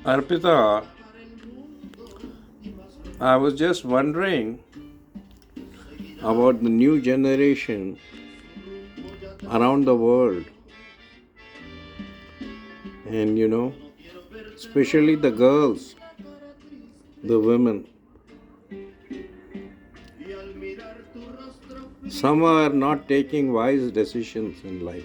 Arpita, I was just wondering about the new generation around the world, and especially the girls, the women. Some are not taking wise decisions in life.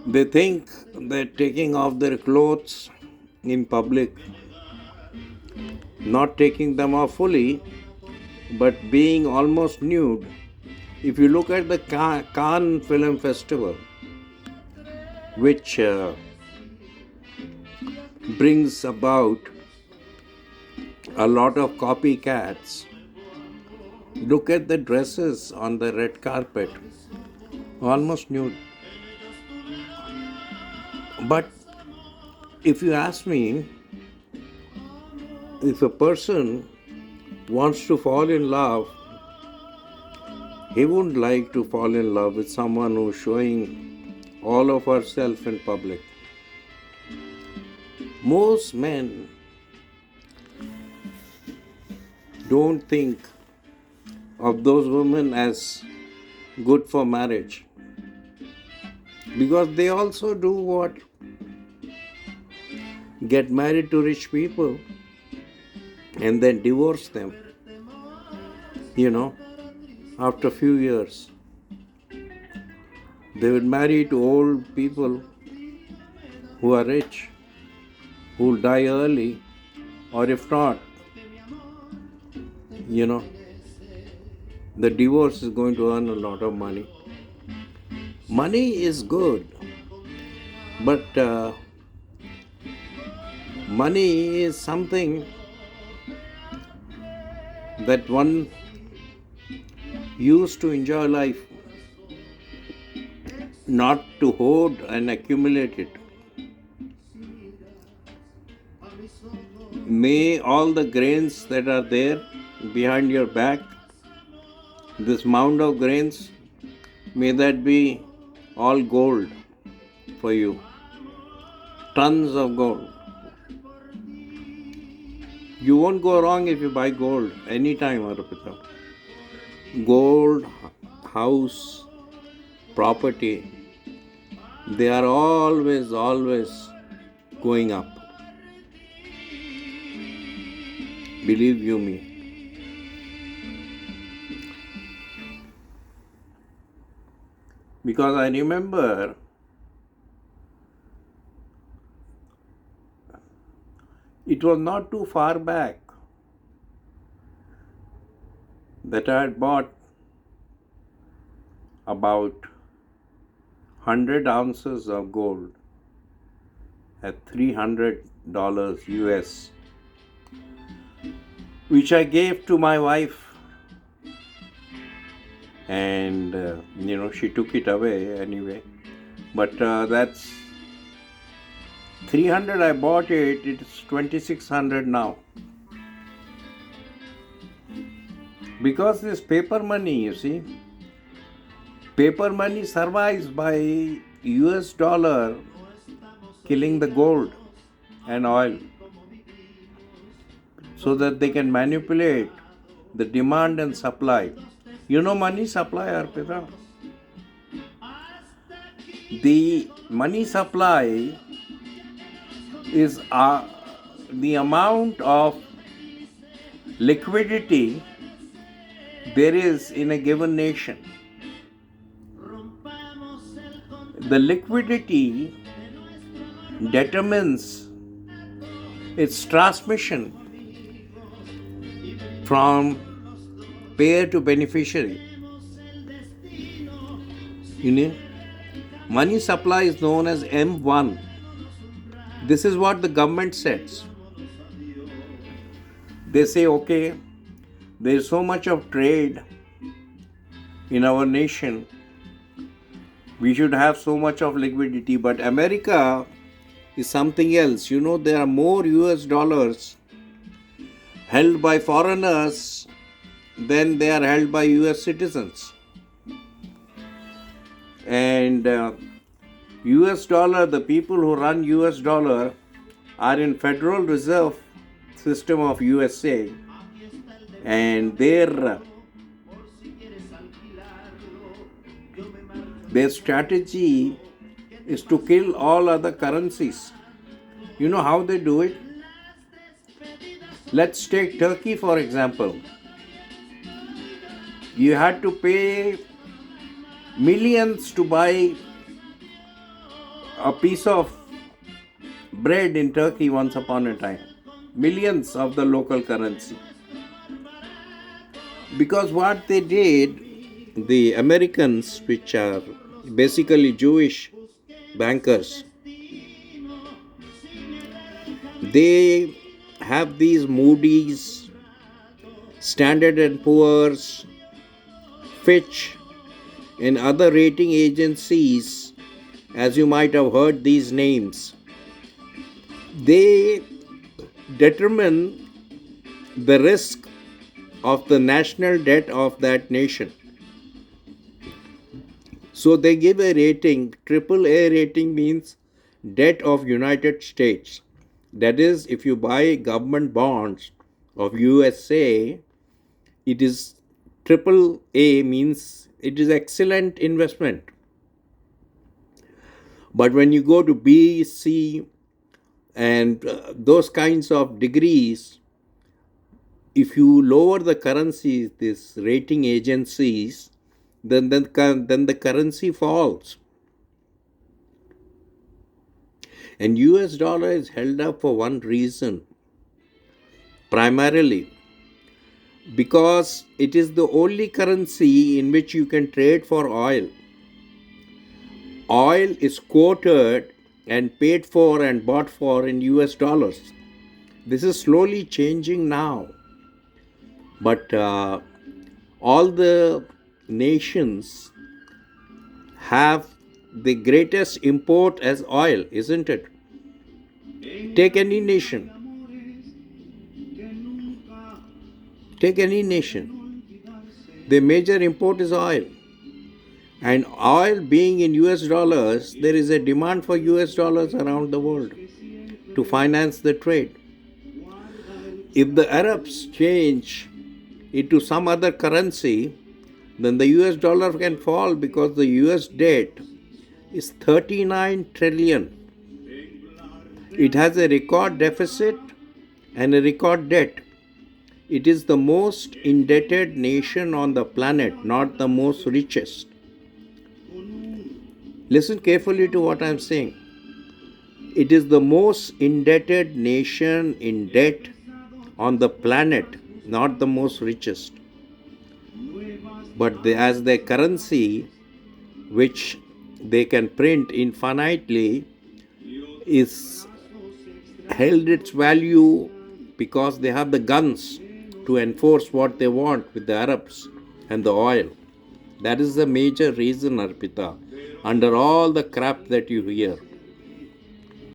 They think that taking off their clothes in public, not taking them off fully, but being almost nude. If you look at the Cannes Film Festival, which brings about a lot of copycats, look at the dresses on the red carpet, almost nude. But if you ask me, if a person wants to fall in love, he wouldn't like to fall in love with someone who's showing all of herself in public. Most men don't think of those women as good for marriage because they also do what? Get married to rich people and then divorce them, after a few years. They would marry to old people who are rich, who will die early, or if not, the divorce is going to earn a lot of money. Money is good, but money is something that one used to enjoy life, not to hoard and accumulate it. May all the grains that are there behind your back, this mound of grains, may that be all gold for you. Tons of gold. You won't go wrong if you buy gold anytime, Arpita. Gold, house, property, they are always going up. Believe you me. Because I remember it was not too far back that I had bought about 100 ounces of gold at $300 US, which I gave to my wife, and she took it away anyway. But that's 300 I bought it, it's 2600 now. Because this paper money, you see, paper money survives by US dollar killing the gold and oil so that they can manipulate the demand and supply. Money supply, Arpita. The money supply is the amount of liquidity there is in a given nation. The liquidity determines its transmission from payer to beneficiary. Money supply is known as M1. This is what the government sets. They say, okay, there is so much of trade in our nation, we should have so much of liquidity. But America is something else. There are more US dollars held by foreigners than they are held by US citizens. And US dollar, the people who run US dollar are in Federal Reserve System of USA, and their strategy is to kill all other currencies. You know how they do it? Let's take Turkey for example. You had to pay millions to buy a piece of bread in Turkey once upon a time. Millions of the local currency. Because what they did, the Americans, which are basically Jewish bankers, they have these Moody's, Standard and Poor's, Fitch, and other rating agencies, as you might have heard these names. They determine the risk of the national debt of that nation. So they give a rating. Triple A rating means debt of United States. That is, if you buy government bonds of USA, it is triple A means it is excellent investment. But when you go to B, C, and those kinds of degrees, if you lower the currencies, these rating agencies, then the currency falls. And US dollar is held up for one reason, primarily because it is the only currency in which you can trade for oil. Oil is quoted and paid for and bought for in US dollars. This is slowly changing now. But all the nations have the greatest import as oil, isn't it? Take any nation. Take any nation. The major import is oil. And oil being in US dollars, there is a demand for US dollars around the world to finance the trade. If the Arabs change into some other currency, then the US dollar can fall because the US debt is 39 trillion. It has a record deficit and a record debt. It is the most indebted nation on the planet, not the most richest. Listen carefully to what I am saying. It is the most indebted nation in debt on the planet, not the most richest. But as their currency, which they can print infinitely, is held its value because they have the guns to enforce what they want with the Arabs and the oil. That is the major reason, Arpita, under all the crap that you hear.